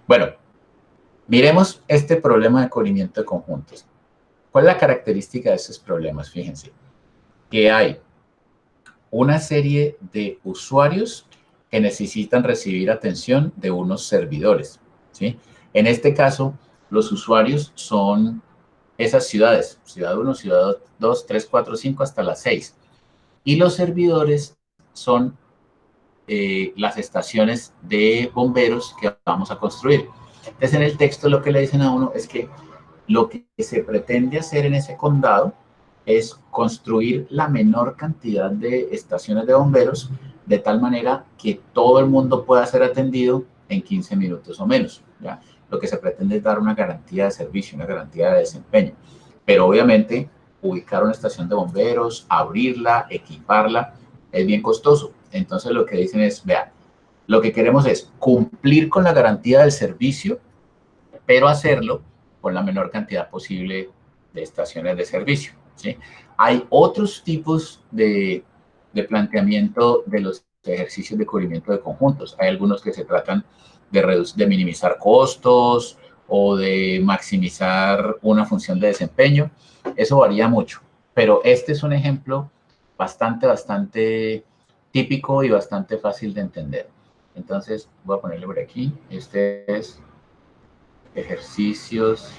Bueno, miremos este problema de cubrimiento de conjuntos. ¿Cuál es la característica de estos problemas? Fíjense que hay una serie de usuarios que necesitan recibir atención de unos servidores, ¿sí? En este caso, los usuarios son esas ciudades, ciudad 1, ciudad 2, 3, 4, 5, hasta las 6. Y los servidores son las estaciones de bomberos que vamos a construir. Entonces, en el texto lo que le dicen a uno es que lo que se pretende hacer en ese condado es construir la menor cantidad de estaciones de bomberos de tal manera que todo el mundo pueda ser atendido en 15 minutos o menos. ¿Ya? Lo que se pretende es dar una garantía de servicio, una garantía de desempeño. Pero obviamente ubicar una estación de bomberos, abrirla, equiparla, es bien costoso. Entonces lo que dicen es, vean, lo que queremos es cumplir con la garantía del servicio, pero hacerlo con la menor cantidad posible de estaciones de servicio. ¿Sí? Hay otros tipos de planteamiento de los ejercicios de cubrimiento de conjuntos. Hay algunos que se tratan de minimizar costos o de maximizar una función de desempeño. Eso varía mucho, pero este es un ejemplo bastante típico y bastante fácil de entender. Entonces, voy a ponerle por aquí. Este es ejercicios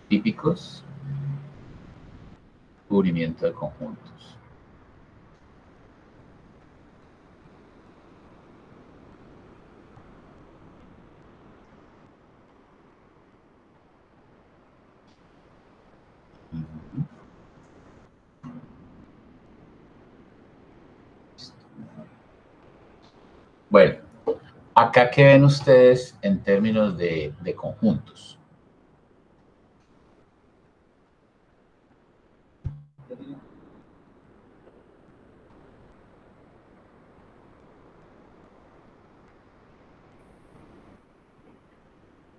típicos, cubrimiento de conjuntos. Bueno, acá ¿qué ven ustedes en términos de conjuntos?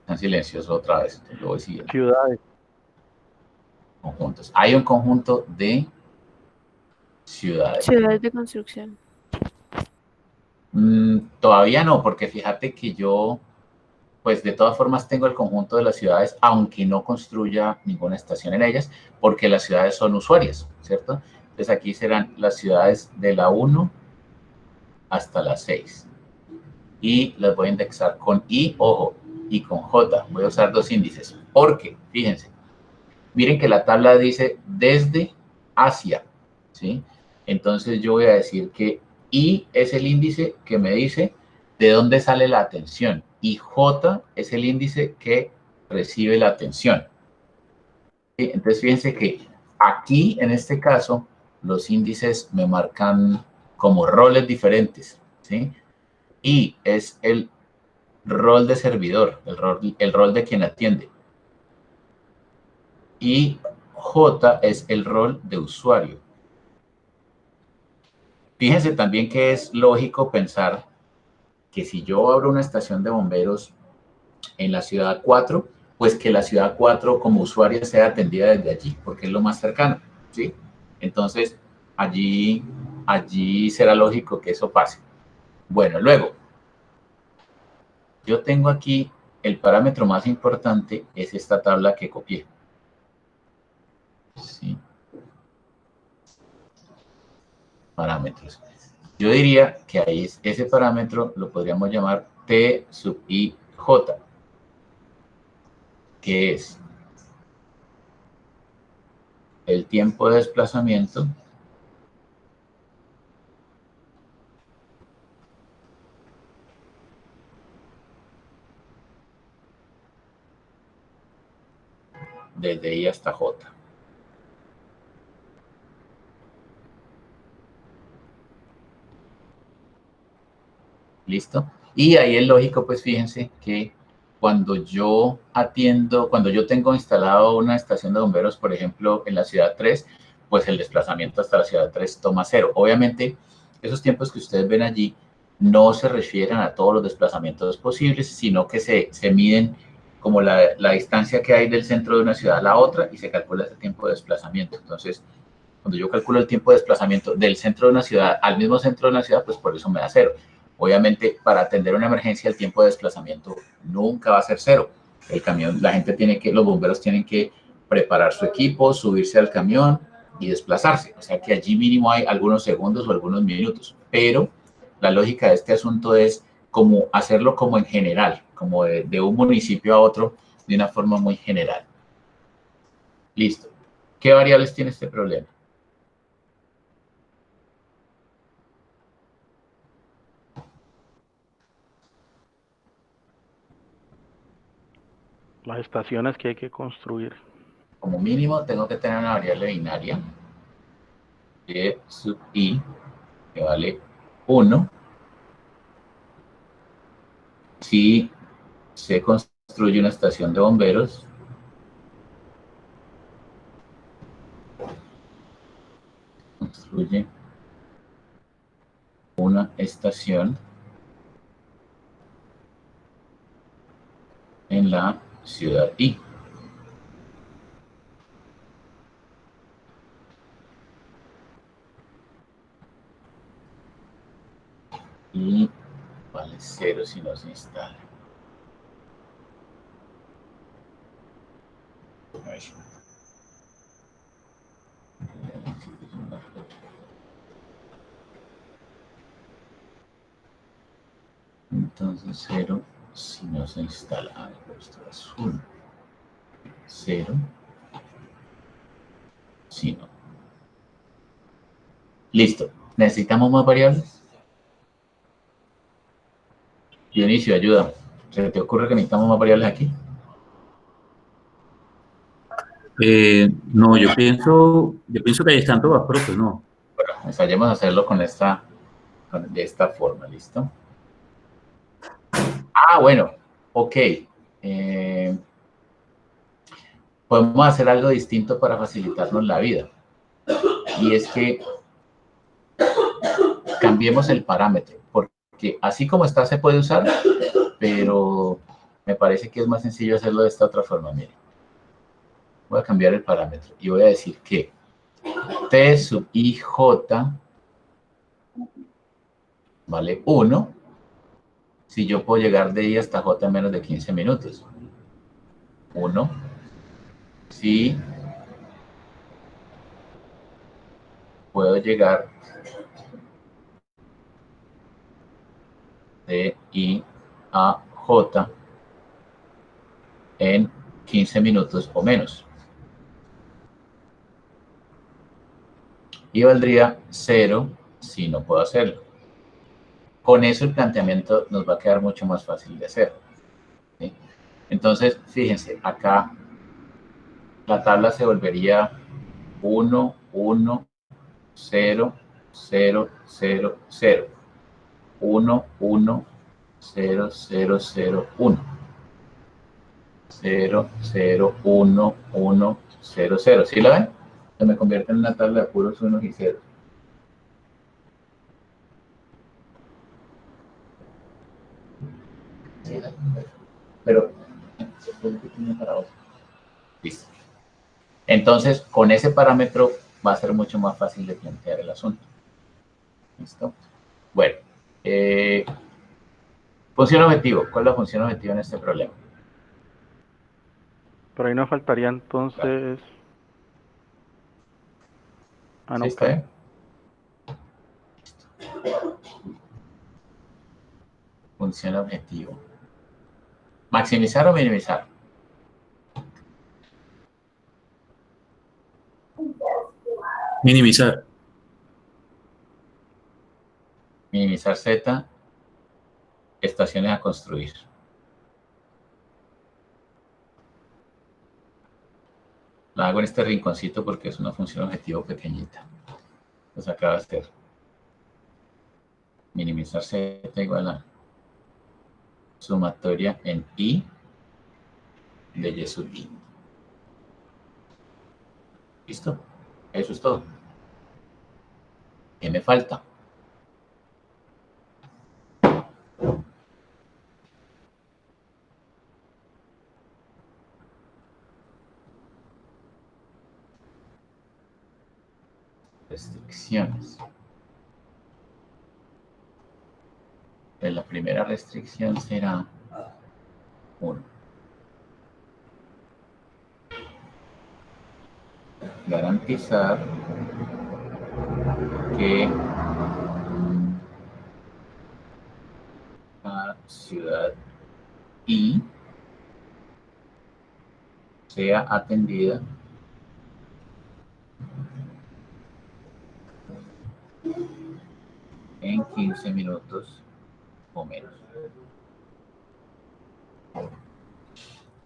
Están silenciosos otra vez, lo voy siguiendo. Ciudades. Conjuntos. Hay un conjunto de ciudades. Ciudades de construcción. Todavía no, porque fíjate que yo, pues de todas formas tengo el conjunto de las ciudades, aunque no construya ninguna estación en ellas, porque las ciudades son usuarias, ¿cierto? Entonces aquí serán las ciudades de la 1 hasta la 6. Y las voy a indexar con I, ojo, y con J. Voy a usar dos índices, porque, fíjense, miren que la tabla dice desde hacia, ¿sí? Entonces yo voy a decir que I es el índice que me dice de dónde sale la atención y J es el índice que recibe la atención. ¿Sí? Entonces fíjense que aquí, en este caso, los índices me marcan como roles diferentes, ¿sí? I es el rol de servidor, el rol de quien atiende. Y J es el rol de usuario. Fíjense también que es lógico pensar que si yo abro una estación de bomberos en la ciudad 4, pues que la ciudad 4 como usuaria sea atendida desde allí, porque es lo más cercano, ¿sí? Entonces, allí será lógico que eso pase. Bueno, luego, yo tengo aquí el parámetro más importante, es esta tabla que copié. ¿Sí? Parámetros. Yo diría que ahí ese parámetro lo podríamos llamar T sub I J, que es el tiempo de desplazamiento desde I hasta J. ¿Listo? Y ahí es lógico, pues fíjense que cuando yo tengo instalado una estación de bomberos, por ejemplo, en la ciudad 3, pues el desplazamiento hasta la ciudad 3 toma 0. Obviamente, esos tiempos que ustedes ven allí no se refieren a todos los desplazamientos posibles, sino que se miden como la distancia que hay del centro de una ciudad a la otra y se calcula ese tiempo de desplazamiento. Entonces, cuando yo calculo el tiempo de desplazamiento del centro de una ciudad al mismo centro de una ciudad, pues por eso me da 0. Obviamente, para atender una emergencia, el tiempo de desplazamiento nunca va a ser cero. El camión, la gente tiene que, los bomberos tienen que preparar su equipo, subirse al camión y desplazarse. O sea que allí mínimo hay algunos segundos o algunos minutos. Pero la lógica de este asunto es como hacerlo como en general, como de un municipio a otro, de una forma muy general. Listo. ¿Qué variables tiene este problema? Las estaciones que hay que construir. Como mínimo tengo que tener una variable binaria de sub i que vale 1 si se construye una estación de bomberos construye una estación en la ciudad I. Y vale 0 si no se instala. Entonces 0 si no se instala. Ah, esto es 1. 0 si no. Listo. ¿Necesitamos más variables? Dionisio, ayuda. ¿Se te ocurre que necesitamos más variables aquí? No, yo pienso que ahí están todas, profe, no. Bueno, ensayemos a hacerlo de esta forma, ¿listo? Ah, bueno, ok. Podemos hacer algo distinto para facilitarnos la vida. Y es que cambiemos el parámetro, porque así como está se puede usar, pero me parece que es más sencillo hacerlo de esta otra forma. Miren, voy a cambiar el parámetro y voy a decir que t sub ij vale 1 si yo puedo llegar de i hasta j en menos de 15 minutos. 1 si puedo llegar de i a j en 15 minutos o menos. Y valdría 0 si no puedo hacerlo. Con eso el planteamiento nos va a quedar mucho más fácil de hacer, ¿sí? Entonces, fíjense, acá la tabla se volvería 1, 1, 0, 0, 0, 0. 1, 1, 0, 0, 0, 1. 0, 0, 1, 1, 0, 0. ¿Sí la ven? Se me convierte en una tabla de puros unos y ceros. Pero, listo. Entonces, con ese parámetro va a ser mucho más fácil de plantear el asunto. ¿Listo? Bueno, función objetivo. ¿Cuál es la función objetiva en este problema? Pero ahí nos faltaría entonces... Ah, ¿Sí no, está bien? Función objetivo. ¿Maximizar o minimizar? Minimizar. Minimizar Z, estaciones a construir. La hago en este rinconcito porque es una función objetivo pequeñita. Pues acaba de ser minimizar Z igual a sumatoria en I de Y sub I. ¿Listo? Eso es todo. ¿Qué me falta? Restricciones. la restricción será 1. Garantizar que la ciudad I sea atendida en 15 minutos o menos.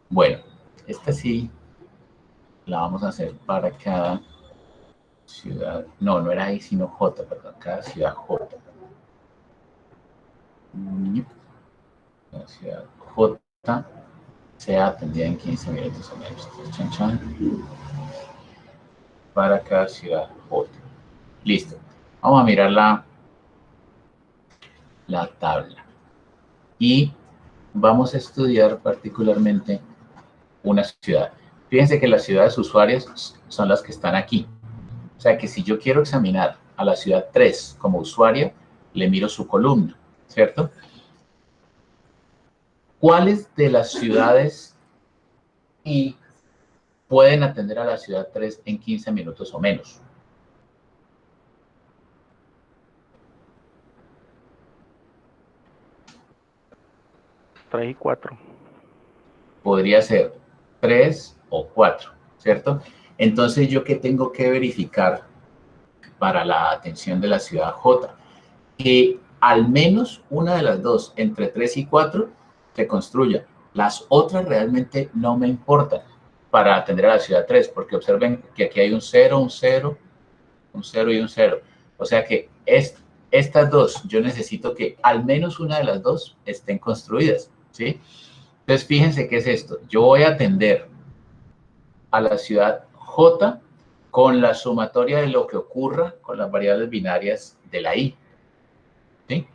Bueno, esta sí la vamos a hacer para cada ciudad. No, no era I, sino J, perdón, cada ciudad J. La ciudad J sea atendida en 15 minutos o menos. Chan, chan. Para cada ciudad J. Listo. Vamos a mirar la tabla. Y vamos a estudiar particularmente una ciudad. Fíjense que las ciudades usuarias son las que están aquí. O sea que si yo quiero examinar a la ciudad 3 como usuaria, le miro su columna, ¿cierto? ¿Cuáles de las ciudades I pueden atender a la ciudad 3 en 15 minutos o menos? Tres y 4. Podría ser 3 o 4, ¿cierto? Entonces, ¿yo qué tengo que verificar para la atención de la ciudad J? Que al menos una de las dos, entre 3 y 4, se construya. Las otras realmente no me importan para atender a la ciudad 3, porque observen que aquí hay un 0, un 0, un 0 y un 0. O sea que estas dos, yo necesito que al menos una de las dos estén construidas, ¿sí? Entonces, fíjense qué es esto. Yo voy a atender a la ciudad J con la sumatoria de lo que ocurra con las variables binarias de la I, ¿sí?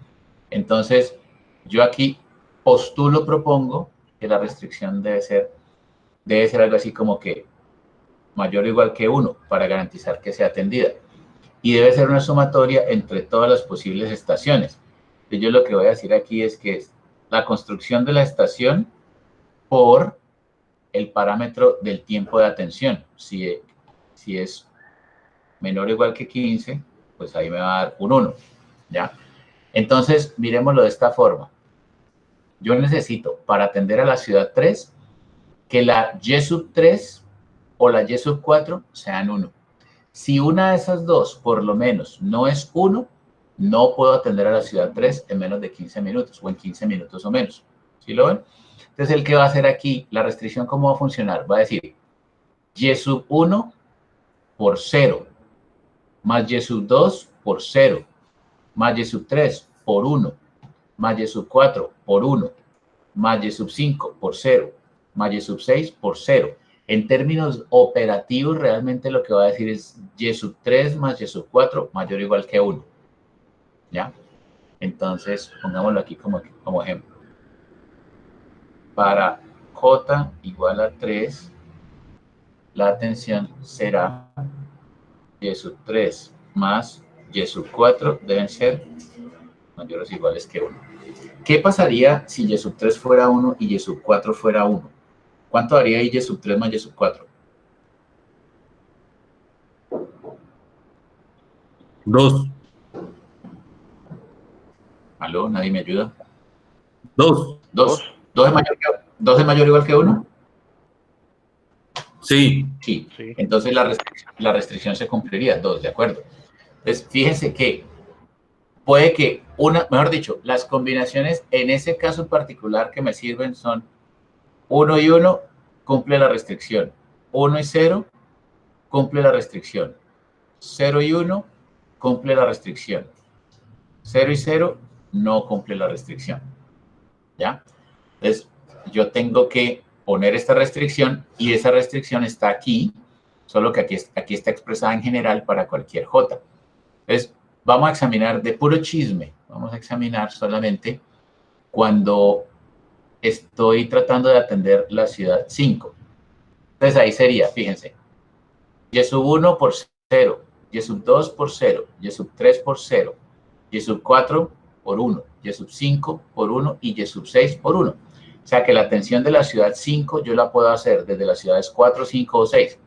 Entonces, yo aquí propongo que la restricción debe ser algo así como que mayor o igual que 1 para garantizar que sea atendida. Y debe ser una sumatoria entre todas las posibles estaciones. Entonces, yo lo que voy a decir aquí es que es la construcción de la estación por el parámetro del tiempo de atención. Si es menor o igual que 15, pues ahí me va a dar un 1, ¿ya? Entonces, miremoslo de esta forma. Yo necesito, para atender a la ciudad 3, que la Y sub 3 o la Y sub 4 sean 1. Si una de esas dos, por lo menos, no es 1, no puedo atender a la ciudad 3 en menos de 15 minutos o en 15 minutos o menos. ¿Sí lo ven? Entonces, el que va a hacer aquí, la restricción, ¿cómo va a funcionar? Va a decir Y sub 1 por 0, más Y sub 2 por 0, más Y sub 3 por 1, más Y sub 4 por 1, más Y sub 5 por 0, más Y sub 6 por 0. En términos operativos, realmente lo que va a decir es Y sub 3 más Y sub 4 mayor o igual que 1. ¿Ya? Entonces, pongámoslo aquí como ejemplo. Para J igual a 3, la atención será Y sub 3 más Y sub 4 deben ser mayores o iguales que 1. ¿Qué pasaría si Y sub 3 fuera 1 y Y sub 4 fuera 1? ¿Cuánto daría Y sub 3 más Y sub 4? 2. ¿Aló? ¿Nadie me ayuda? 2. 2. ¿2 es mayor o igual que 1? Sí. Sí. Sí. Entonces la restricción se cumpliría. 2, ¿de acuerdo? Entonces, fíjense que puede que mejor dicho, las combinaciones en ese caso particular que me sirven son 1 y 1, cumple la restricción. 1 y 0, cumple la restricción. 0 y 1, cumple la restricción. 0 y 0, no cumple la restricción. ¿Ya? Entonces, yo tengo que poner esta restricción y esa restricción está aquí, solo que aquí está expresada en general para cualquier J. Entonces, vamos a examinar de puro chisme, vamos a examinar solamente cuando estoy tratando de atender la ciudad 5. Entonces, ahí sería, fíjense, Y sub 1 por 0, Y sub 2 por 0, Y sub 3 por 0, Y sub 4 por 1, Y sub 5 por 1 y Y sub 6 por 1. O sea que la tensión de la ciudad 5 yo la puedo hacer desde las ciudades 4, 5 o 6.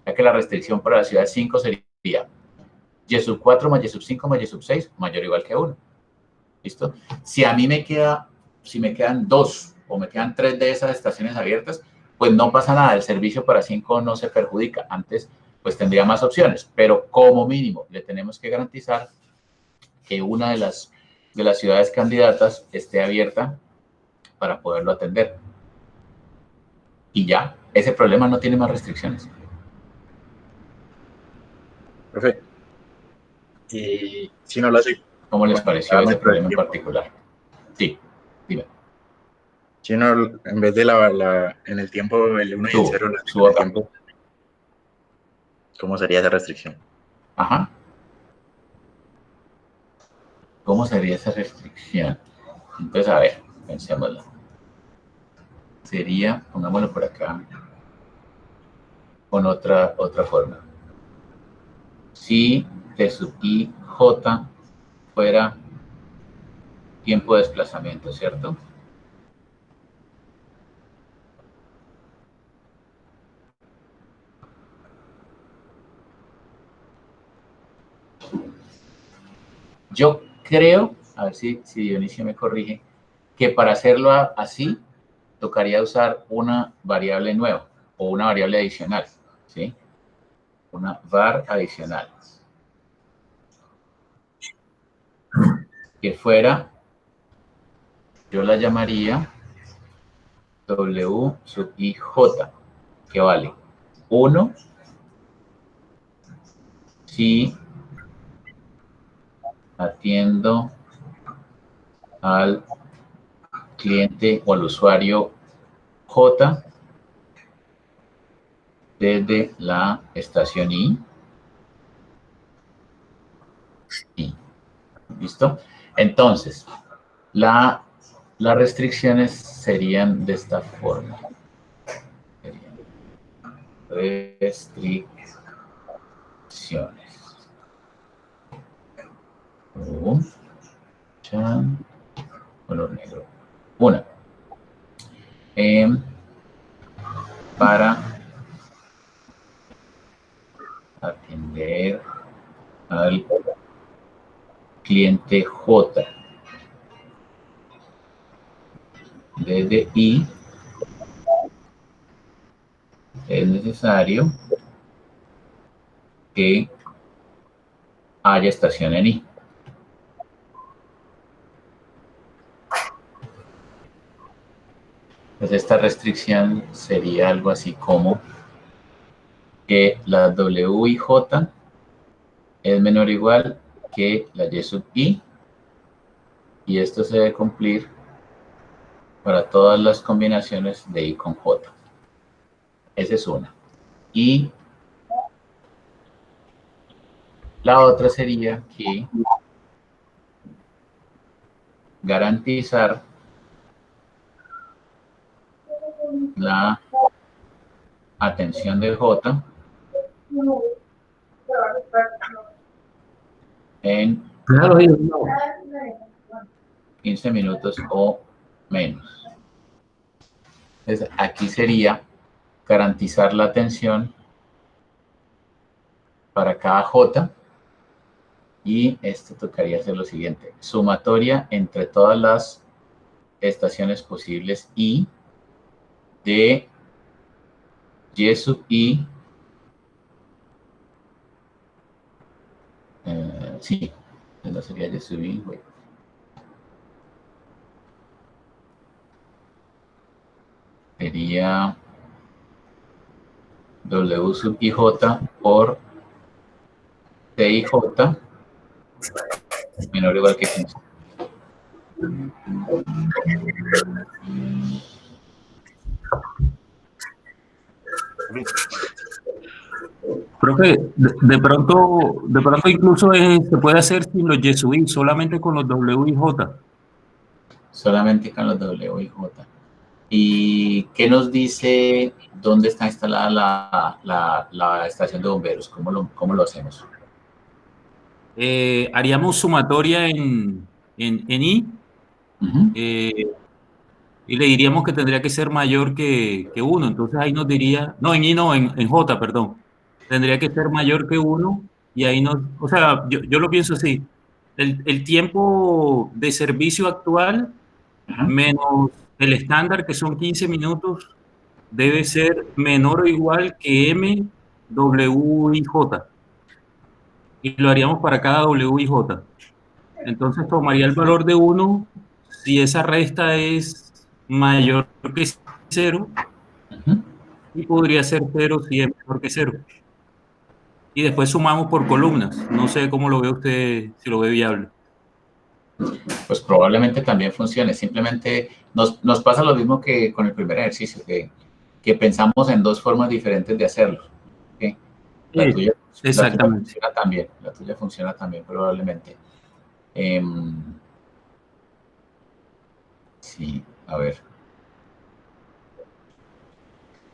Ya que la restricción para la ciudad 5 sería Y sub 4 más Y sub 5 más Y sub 6 mayor o igual que 1. ¿Listo? Si a mí me quedan 2 o me quedan 3 de esas estaciones abiertas, pues no pasa nada, el servicio para 5 no se perjudica. Antes, pues tendría más opciones, pero como mínimo le tenemos que garantizar que una de las ciudades candidatas esté abierta para poderlo atender. Y ya, ese problema no tiene más restricciones. Profe, y si no lo hace, ¿Cómo les bueno, pareció ese nuestro problema en tiempo. particular? Sí, dime. Si no, en vez de en el tiempo, el 1 y el 0, Subo en el acá. tiempo, ¿cómo sería esa restricción? Ajá. ¿Cómo sería esa restricción? Entonces, a ver, pensémoslo. Sería, pongámoslo por acá, con otra forma. Si T sub I, J fuera tiempo de desplazamiento, ¿cierto? Yo creo, a ver si Dionisio me corrige, que para hacerlo así, tocaría usar una variable nueva o una variable adicional, ¿sí? Una var adicional. Que fuera, yo la llamaría W sub IJ, que vale 1 si atiendo al cliente o al usuario J desde la estación I. ¿Listo? Entonces, las restricciones serían de esta forma. Restricciones. Color negro. Una. Para atender al cliente J desde I, es necesario que haya estación en I. Pues esta restricción sería algo así como que la W y J es menor o igual que la Y sub I, y esto se debe cumplir para todas las combinaciones de I con J. Esa es una. Y la otra sería que garantizar la atención de J en 15 minutos o menos. Entonces, aquí sería garantizar la atención para cada J, y esto tocaría hacer lo siguiente: sumatoria entre todas las estaciones posibles I de Y sub I, sí, no sería Y sub I, sería W sub IJ por TIJ menor o igual que 15. Profe, de pronto incluso se puede hacer sin los Y sub I, solamente con los W y J. Solamente con los W y J. ¿Y qué nos dice dónde está instalada la estación de bomberos? ¿Cómo lo hacemos? Haríamos sumatoria en I Ujú. Y le diríamos que tendría que ser mayor que 1. Entonces ahí nos diría, no, en I no, en J, perdón. Tendría que ser mayor que 1 y ahí nos, o sea, yo lo pienso así. El tiempo de servicio actual Ajá. menos el estándar, que son 15 minutos, debe ser menor o igual que M, W y J. Y lo haríamos para cada W y J. Entonces tomaría el valor de 1 si esa resta es mayor que 0 Ujú. y podría ser 0 si es menor que 0. Y después sumamos por columnas. No sé cómo lo ve usted, si lo ve viable. Pues probablemente también funcione. Simplemente nos pasa lo mismo que con el primer ejercicio, que pensamos en dos formas diferentes de hacerlo. ¿Ok? La Sí, tuya, la tuya exactamente. funciona también, la tuya funciona también probablemente. Sí, a ver.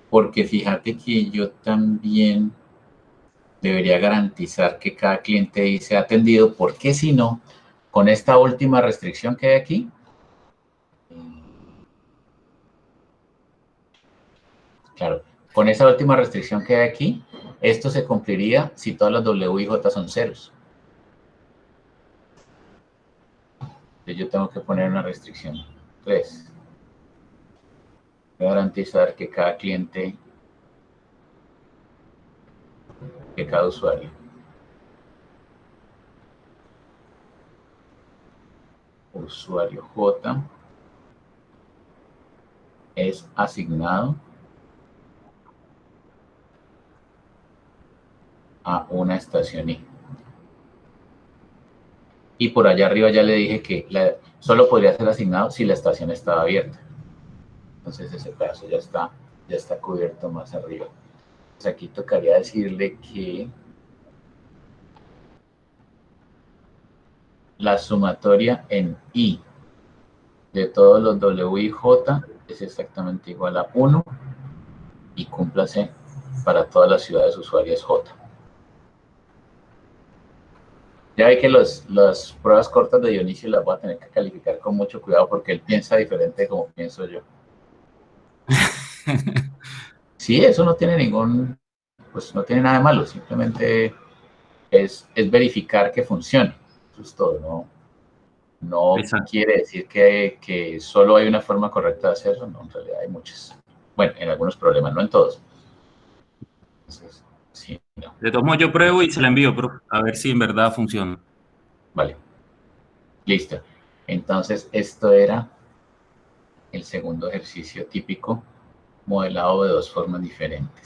Porque fíjate que yo también debería garantizar que cada cliente sea atendido, porque si no, con esta última restricción que hay aquí, claro, con esa última restricción que hay aquí, esto se cumpliría si todas las W y J son ceros. Entonces yo tengo que poner una restricción 3. Garantizar que cada cliente, que cada usuario J es asignado a una estación I. Y por allá arriba ya le dije que solo podría ser asignado si la estación estaba abierta. Entonces ese pedazo ya está cubierto más arriba. Entonces aquí tocaría decirle que la sumatoria en I de todos los W y J es exactamente igual a 1 y cúmplase para todas las ciudades usuarias J. Ya ve que las pruebas cortas de Dionisio las voy a tener que calificar con mucho cuidado porque él piensa diferente de como pienso yo. Sí, eso no tiene pues no tiene nada de malo, simplemente es verificar que funcione. Eso es todo, no Exacto. quiere decir que solo hay una forma correcta de hacerlo, no, en realidad hay muchas. Bueno, en algunos problemas, no en todos. Entonces, sí, no. De todos modos, yo pruebo y se la envío, profe, a ver si en verdad funciona. Vale, listo. Entonces, esto era el segundo ejercicio típico modelado de dos formas diferentes.